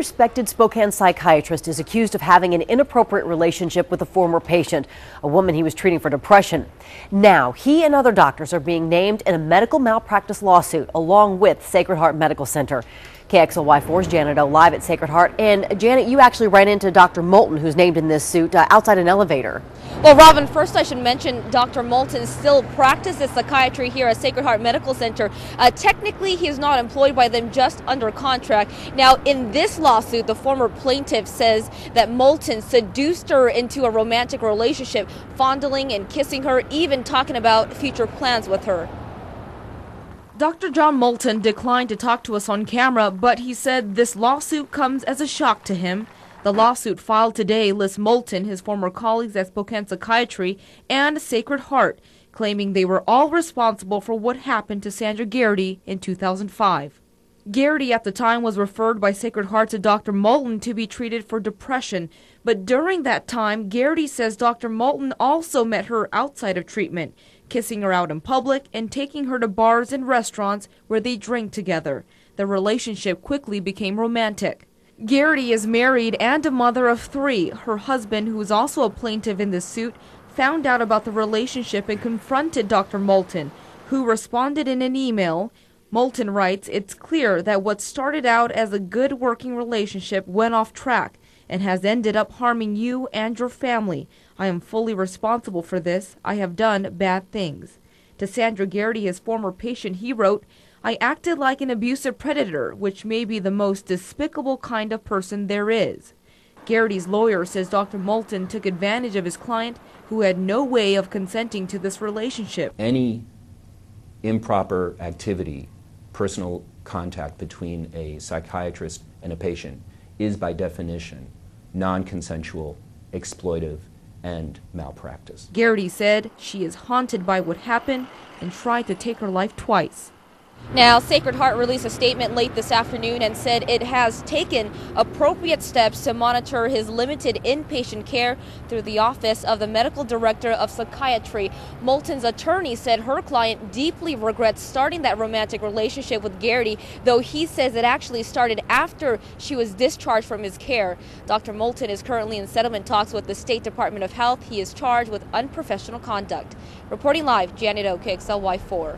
respected Spokane psychiatrist is accused of having an inappropriate relationship with a former patient, a woman he was treating for depression. Now, he and other doctors are being named in a medical malpractice lawsuit along with Sacred Heart Medical Center. KXLY4's Janet O live at Sacred Heart. And Janet, you actually ran into Dr. Moulton, who's named in this suit, outside an elevator. Well, Robin, first I should mention Dr. Moulton still practices psychiatry here at Sacred Heart Medical Center. Technically, he is not employed by them, just under contract. Now, in this lawsuit, the former plaintiff says that Moulton seduced her into a romantic relationship, fondling and kissing her, even talking about future plans with her. Dr. John Moulton declined to talk to us on camera, but he said this lawsuit comes as a shock to him. The lawsuit filed today lists Moulton, his former colleagues at Spokane Psychiatry, and Sacred Heart, claiming they were all responsible for what happened to Sandra Garrity in 2005. Garrity at the time was referred by Sacred Heart to Dr. Moulton to be treated for depression, but during that time, Garrity says Dr. Moulton also met her outside of treatment, kissing her out in public and taking her to bars and restaurants where they drank together. The relationship quickly became romantic. Garrity is married and a mother of 3. Her husband, who is also a plaintiff in this suit, found out about the relationship and confronted Dr. Moulton, who responded in an email. Moulton writes, "It's clear that what started out as a good working relationship went off track and has ended up harming you and your family. I am fully responsible for this. I have done bad things." To Sandra Garrity, his former patient, he wrote, "I acted like an abusive predator, which may be the most despicable kind of person there is." Garrity's lawyer says Dr. Moulton took advantage of his client, who had no way of consenting to this relationship. Any improper activity, personal contact between a psychiatrist and a patient, is by definition non-consensual, exploitive, and malpractice. Garrity said she is haunted by what happened and tried to take her life twice. Now, Sacred Heart released a statement late this afternoon and said it has taken appropriate steps to monitor his limited inpatient care through the Office of the Medical Director of Psychiatry. Moulton's attorney said her client deeply regrets starting that romantic relationship with Garrity, though he says it actually started after she was discharged from his care. Dr. Moulton is currently in settlement talks with the State Department of Health. He is charged with unprofessional conduct. Reporting live, Janet O, KXLY4.